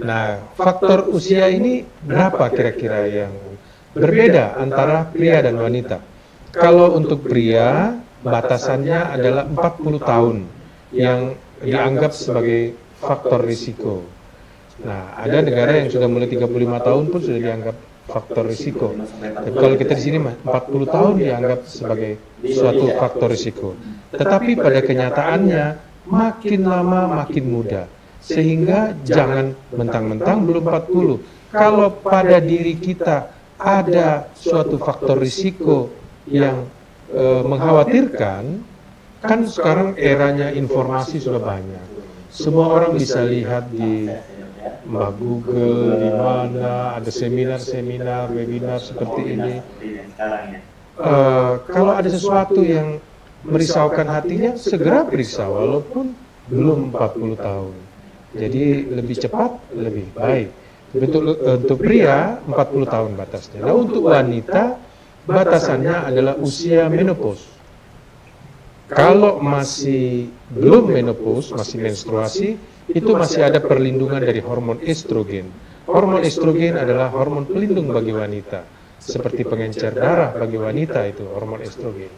Nah, faktor usia ini berapa kira-kira yang berbeda antara pria dan wanita? Kalau untuk pria, batasannya adalah 40 tahun yang dianggap sebagai faktor risiko. Nah, ada negara yang sudah mulai 35 tahun pun sudah dianggap faktor risiko. Tapi kalau kita di sini 40 tahun dianggap sebagai suatu faktor risiko. Tetapi pada kenyataannya makin lama makin muda. Sehingga jangan mentang-mentang belum 40. Kalau pada diri kita ada suatu faktor risiko yang mengkhawatirkan, kan sekarang eranya informasi sudah banyak. Semua orang bisa lihat di Mbak Google, di mana ada seminar-seminar, webinar seperti ini. Kalau ada sesuatu yang merisaukan hatinya, segera periksa walaupun belum 40 tahun. Jadi lebih cepat, lebih baik. Untuk pria 40 tahun batasnya. Nah, untuk wanita batasannya adalah usia menopause. Kalau masih belum menopause, masih menstruasi, itu masih ada perlindungan dari hormon estrogen. Hormon estrogen adalah hormon pelindung bagi wanita, seperti pengencer darah bagi wanita itu hormon estrogen.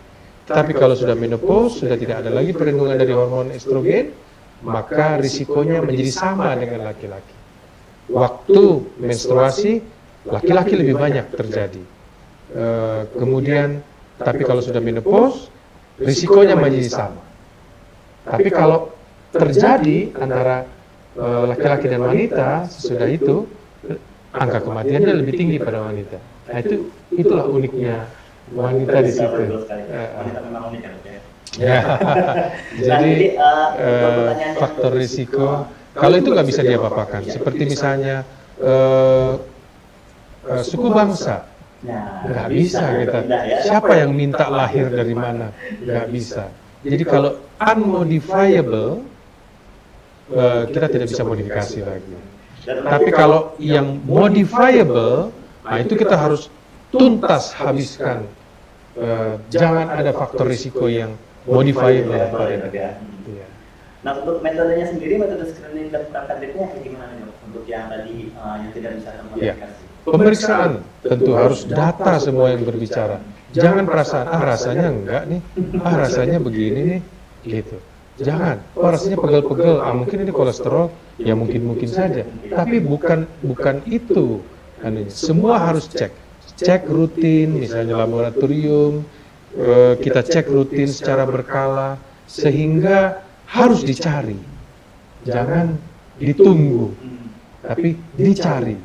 Tapi kalau sudah menopause, sudah tidak ada lagi perlindungan dari hormon estrogen, maka risikonya menjadi sama dengan laki-laki. Waktu menstruasi, laki-laki lebih banyak terjadi. Kemudian, tapi kalau sudah menopause, risikonya menjadi sama. Tapi kalau terjadi antara laki-laki dan wanita, sesudah itu angka kematiannya lebih tinggi pada wanita. Nah, itulah uniknya wanita di situ. Wanita memang unik ya. Jadi faktor risiko, kalau itu nggak bisa diapa-apakan. Seperti misalnya suku bangsa. Nggak bisa kita. Siapa yang minta lahir dari mana? Nggak bisa. Jadi kalau unmodifiable, kita tidak bisa modifikasi lagi. Tapi kalau yang modifiable, nah itu kita harus tuntas habiskan. Jangan ada faktor risiko yang modifiable. Nah, untuk metodenya sendiri, metode screening dan preventifnya kayak gimana nih, untuk yang tadi yang tidak bisa termodifikasi? Pemeriksaan tentu harus data semua yang berbicara. Jangan perasaan, rasanya enggak nih, rasanya begini nih, gitu. Jangan, rasanya pegel-pegel, mungkin ini kolesterol, ya mungkin saja. Tapi bukan itu. Semua harus cek. cek rutin, misalnya laboratorium, kita cek rutin secara berkala, sehingga harus dicari, jangan ditunggu, tapi dicari.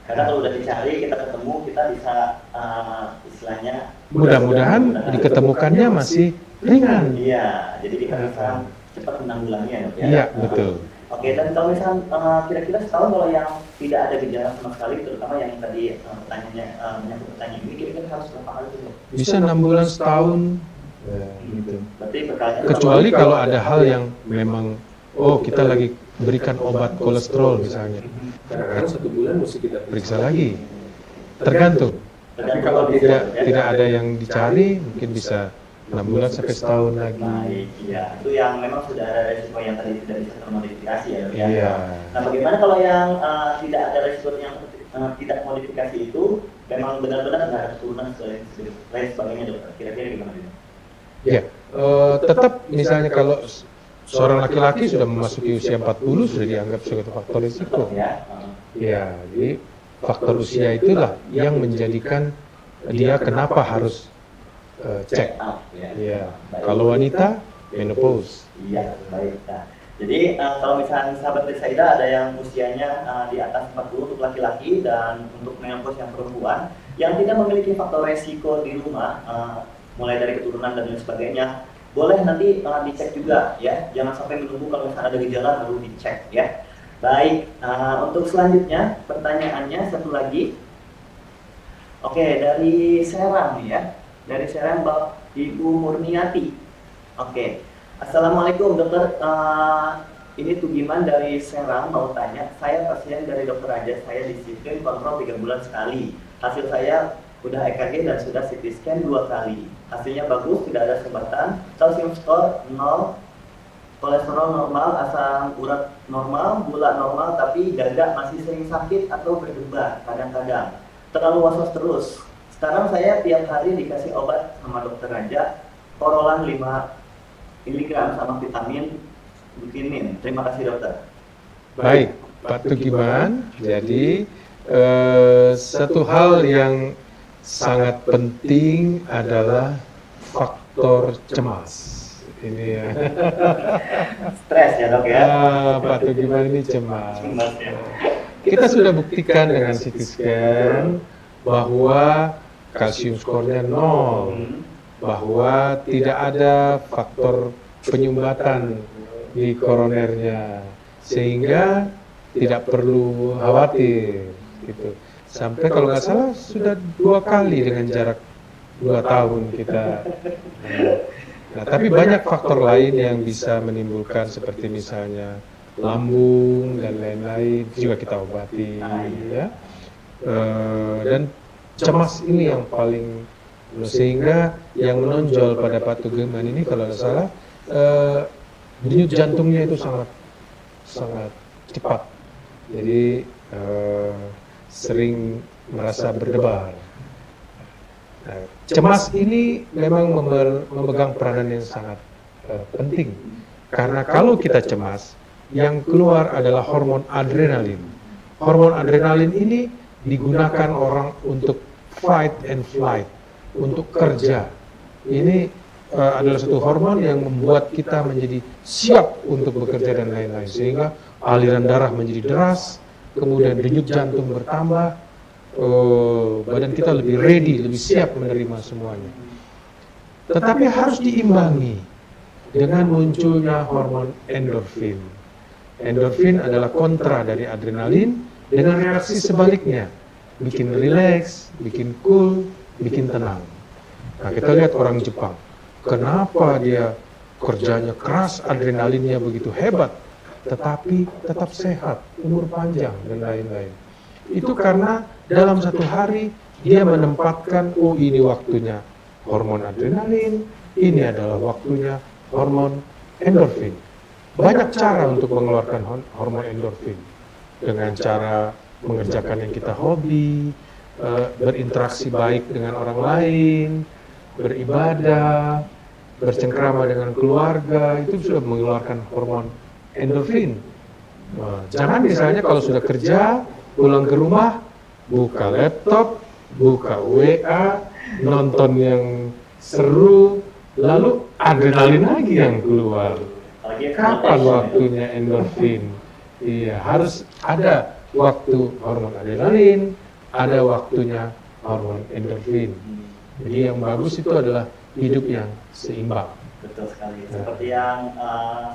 Karena kalau udah dicari, kita ketemu, kita bisa istilahnya mudah-mudahan diketemukannya masih ringan. Iya, jadi kita bisa cepat menanggulanginya. Ya? Iya, betul. Oke, dan kalau misalnya kira-kira setahun kalau yang tidak ada gejala sama sekali, terutama yang tadi pertanyaannya menyangkut pertanyaan ini, kira-kira harus berapa kali dulu? Bisa 6 bulan setahun. Gitu. Berarti berkalinya. Kecuali kalau ada hal yang memang, kita lagi berikan obat kolesterol misalnya. Kadang-kadang 1 bulan mesti kita Periksa lagi. Tergantung. Tapi kalau Tidak ada yang dicari, mungkin bisa 6 bulan sampai setahun lagi. Baik, iya. Itu yang memang sudah ada resiko yang tadi tidak bisa termodifikasi ya. Iya. Nah, bagaimana kalau yang tidak ada resiko yang tidak modifikasi itu memang benar-benar nggak ada turunan lain sebagainya, dokter? Kira-kira gimana? Ya, tetap misalnya kalau seorang laki-laki sudah memasuki usia 40 sudah dianggap suatu faktor risiko. Ya, jadi faktor usia itulah yang menjadikan dia kenapa harus cek. Ya, kalau wanita menopause. Iya, baik. Nah, jadi kalau misalnya sahabat Betsaida ada yang usianya di atas 40 untuk laki-laki dan untuk menopause yang perempuan yang tidak memiliki faktor resiko di rumah, mulai dari keturunan dan lain sebagainya, boleh nanti dicek juga ya, jangan sampai menunggu kalau misalnya ada gejala baru dicek ya. Baik, untuk selanjutnya pertanyaannya satu lagi. Oke, dari Serang ya, dari Serang Mbak Ibu Murniati. Oke, Assalamualaikum dokter, ini Tugiman dari Serang mau tanya, saya pasien dari dokter Raja, saya disiplin kontrol 3 bulan sekali, hasil saya udah EKG dan sudah CT scan 2 kali. Hasilnya bagus, tidak ada sumbatan, kalsium skor 0, kolesterol normal, asam urat normal, gula normal, tapi dada masih sering sakit atau berdebar kadang-kadang. Terlalu was-was terus. Sekarang saya tiap hari dikasih obat sama dokter Raja, Korolan 5 mg sama vitamin Bukinin. Terima kasih dokter. Baik, Pak Tugiman. Jadi satu hal yang sangat penting adalah faktor cemas. Ini ya. Stres ya dok ya. Pak Tugiman ini cemas. Cemas ya. Kita sudah buktikan dengan CT scan bahwa kalsium skornya 0, bahwa tidak ada faktor penyumbatan di koronernya, sehingga tidak perlu khawatir gitu. Sampai kalau nggak salah sudah 2 kali dengan jarak 2 tahun kita. Nah, tapi banyak faktor lain yang bisa menimbulkan seperti misalnya lambung dan lain-lain juga kita obati ya. Dan cemas ini yang paling, sehingga yang menonjol pada Pak Tugiman ini kalau nggak salah denyut jantungnya itu sangat cepat. Jadi sering merasa berdebar. Nah, cemas ini memang memegang peranan yang sangat penting, karena kalau kita cemas, yang keluar adalah hormon adrenalin. Hormon adrenalin ini digunakan orang untuk fight and flight, untuk kerja. Ini adalah satu hormon yang membuat kita menjadi siap untuk bekerja dan lain-lain, sehingga aliran darah menjadi deras, kemudian denyut jantung bertambah, badan kita lebih ready, lebih siap menerima semuanya. Tetapi harus diimbangi dengan munculnya hormon endorfin. Endorfin adalah kontra dari adrenalin dengan reaksi sebaliknya, bikin rileks, bikin cool, bikin tenang. Nah, kita lihat orang Jepang, kenapa dia kerjanya keras, adrenalinnya begitu hebat, tetapi tetap sehat, umur panjang, dan lain-lain. Itu karena dalam satu hari dia menempatkan, oh ini waktunya hormon adrenalin, ini adalah waktunya hormon endorfin. Banyak cara untuk mengeluarkan hormon endorfin, dengan cara mengerjakan yang kita hobi, berinteraksi baik dengan orang lain, beribadah, bercengkrama dengan keluarga, itu sudah mengeluarkan hormon endorfin. Jangan misalnya kalau sudah kerja, pulang ke rumah, buka laptop, buka WA, nonton yang seru, lalu adrenalin lagi yang keluar. Apalagi Kapan exploitation, waktunya endorfin? Iya, harus ada waktu hormon adrenalin, ada waktunya hormon endorfin. Jadi yang bagus itu adalah hidup yang seimbang. Betul sekali. Seperti yang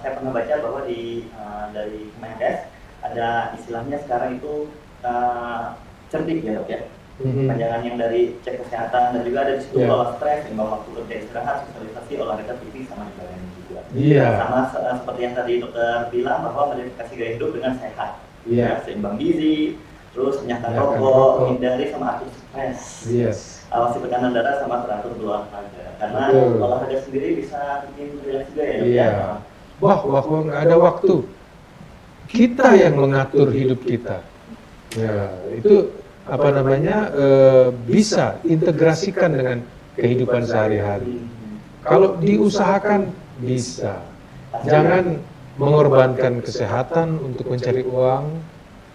saya pernah baca bahwa di dari Kemenkes ada istilahnya sekarang itu cerdik ya dok ya. Panjangan yang dari cek kesehatan dan juga ada di situ bahwa stres, imbang waktu kerja istirahat, sosialisasi, olahraga, TV sama dijalani juga. Sama seperti yang tadi dokter bilang bahwa modifikasi gaya hidup dengan sehat, ya, seimbang gizi, terus menyahkan rokok, hindari sama atur stres. Awasi tekanan darah sama teratur berolahraga. Karena olahraga sendiri bisa bikin rileks juga ya dok ya. Bahwa nggak ada waktu. Kita yang mengatur hidup kita. Ya, itu apa namanya bisa integrasikan dengan kehidupan sehari-hari. Kalau diusahakan bisa. Jangan mengorbankan kesehatan untuk mencari uang.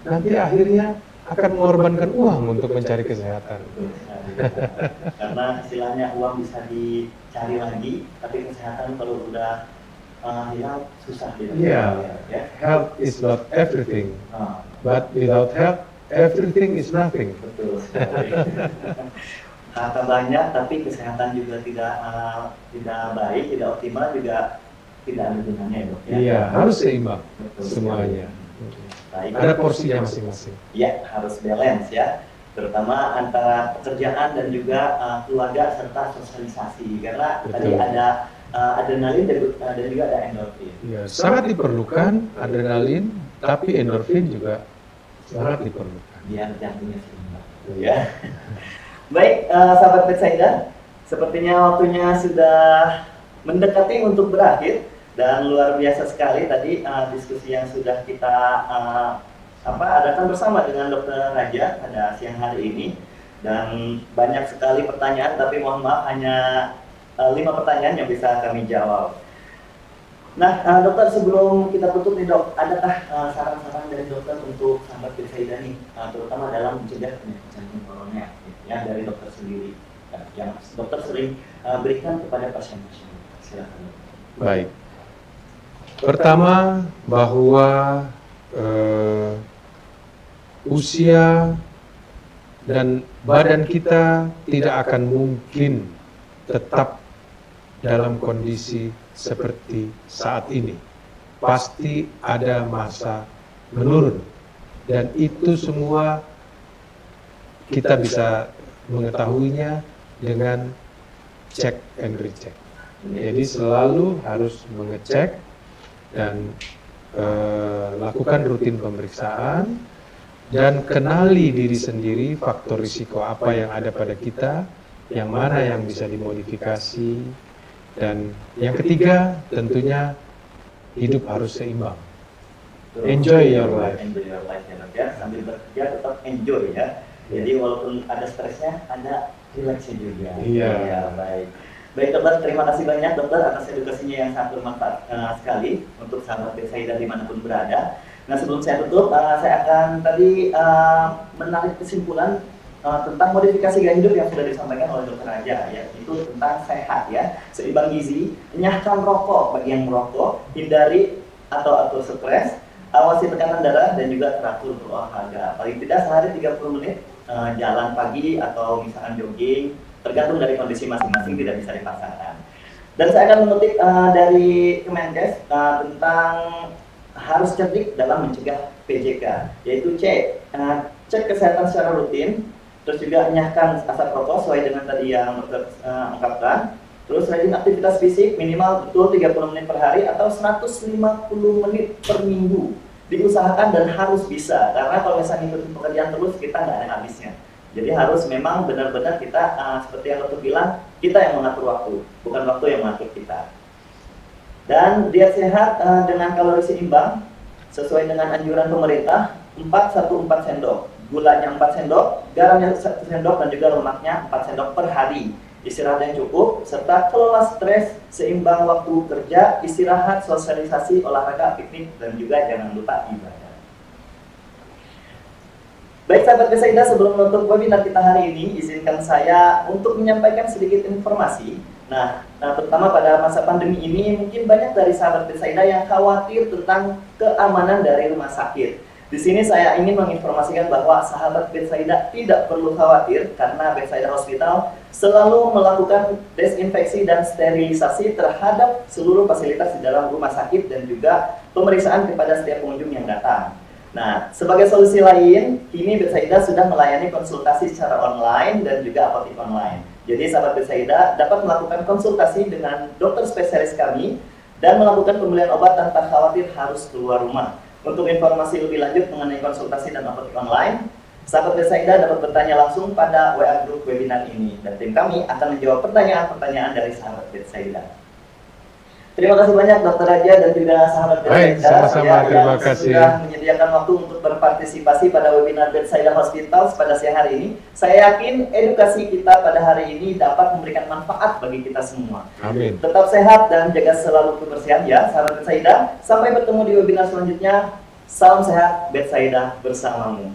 Nanti akhirnya akan mengorbankan uang untuk mencari kesehatan. Karena istilahnya uang bisa dicari lagi, tapi kesehatan kalau udah hilang susah gitu. Health is not everything, but without health, everything is nothing. Betul sekali. Harta banyak, tapi kesehatan juga tidak baik, tidak optimal, juga tidak ada gunanya ya dok. Iya, harus seimbang semuanya. Baik, ada porsinya masing-masing. Ya, harus balance ya, terutama antara pekerjaan dan juga keluarga serta sosialisasi. Karena tadi ada adrenalin dan juga ada endorfin. Ya, sangat diperlukan adrenalin, tapi endorfin juga sangat diperlukan. Biar jantungnya seimbang. Ya. Baik, sahabat Betsaida, sepertinya waktunya sudah mendekati untuk berakhir. Dan luar biasa sekali tadi diskusi yang sudah kita adakan bersama dengan Dr. Raja pada siang hari ini. Dan banyak sekali pertanyaan, tapi mohon maaf hanya 5 pertanyaan yang bisa kami jawab. Nah, dokter, sebelum kita tutup nih dok, adakah saran-saran dari dokter untuk sahabat Betsaida nih, terutama dalam mencegah penyakit jantung koroner, ya, dari dokter sendiri, yang dokter sering berikan kepada pasien-pasien? Silakan. Baik. Pertama, bahwa usia dan badan kita tidak akan mungkin tetap dalam kondisi seperti saat ini. Pasti ada masa menurun. Dan itu semua kita bisa mengetahuinya dengan check and recheck. Jadi selalu harus mengecek dan lakukan rutin pemeriksaan dan kenali diri sendiri faktor risiko apa yang ada pada kita, yang mana yang bisa dimodifikasi, dan yang ketiga tentunya hidup harus seimbang. Enjoy your life. Enjoy your life ya dok ya, sambil bekerja tetap enjoy ya. Jadi walaupun ada stresnya, ada relaxnya juga. Iya. Baik. Baik dokter, terima kasih banyak dokter atas edukasinya yang sangat bermanfaat sekali untuk sahabat Betsaida dimanapun berada. Nah sebelum saya tutup, saya akan tadi menarik kesimpulan tentang modifikasi gaya hidup yang sudah disampaikan oleh dokter Raja, yaitu tentang sehat ya, seimbang gizi, enyahkan rokok bagi yang merokok, hindari atau atur stres, awasi tekanan darah dan juga teratur berolahraga. Paling tidak sehari 30 menit jalan pagi atau misalkan jogging, tergantung dari kondisi masing-masing, tidak bisa dipaksakan. Dan saya akan mengutip dari Kemenkes tentang harus cerdik dalam mencegah PJK, yaitu cek kesehatan secara rutin, terus juga enyahkan asap rokok sesuai dengan tadi yang dokter ungkapkan, terus rajin aktivitas fisik minimal betul 30 menit per hari atau 150 menit per minggu, diusahakan dan harus bisa, karena kalau misalnya ngikutin pekerjaan terus kita nggak ada habisnya. Jadi harus memang benar-benar kita seperti yang dokter bilang, kita yang mengatur waktu, bukan waktu yang mengatur kita. Dan diet sehat dengan kalori seimbang sesuai dengan anjuran pemerintah, 4-1-4 sendok, gulanya 4 sendok, garamnya 1 sendok dan juga lemaknya 4 sendok per hari. Istirahat yang cukup serta kelola stres, seimbang waktu kerja, istirahat, sosialisasi, olahraga, piknik dan juga jangan lupa ibadah. Baik sahabat Betsaida, sebelum menutup webinar kita hari ini, izinkan saya untuk menyampaikan sedikit informasi. Nah, terutama pada masa pandemi ini, mungkin banyak dari sahabat Betsaida yang khawatir tentang keamanan dari rumah sakit. Di sini saya ingin menginformasikan bahwa sahabat Betsaida tidak perlu khawatir karena Betsaida Hospital selalu melakukan desinfeksi dan sterilisasi terhadap seluruh fasilitas di dalam rumah sakit dan juga pemeriksaan kepada setiap pengunjung yang datang. Nah, sebagai solusi lain, kini Betsaida sudah melayani konsultasi secara online dan juga apotik online. Jadi sahabat Betsaida dapat melakukan konsultasi dengan dokter spesialis kami dan melakukan pembelian obat tanpa khawatir harus keluar rumah. Untuk informasi lebih lanjut mengenai konsultasi dan apotik online, sahabat Betsaida dapat bertanya langsung pada WA Group webinar ini dan tim kami akan menjawab pertanyaan-pertanyaan dari sahabat Betsaida. Terima kasih banyak Dr. Raja dan juga sahabat Betsaida. Baik, sama-sama, terima kasih. Sudah menyediakan waktu untuk berpartisipasi pada webinar Betsaida Hospital pada siang hari ini. Saya yakin edukasi kita pada hari ini dapat memberikan manfaat bagi kita semua. Amin. Tetap sehat dan jaga selalu kebersihan ya sahabat Betsaida. Sampai bertemu di webinar selanjutnya. Salam sehat, Betsaida bersamamu.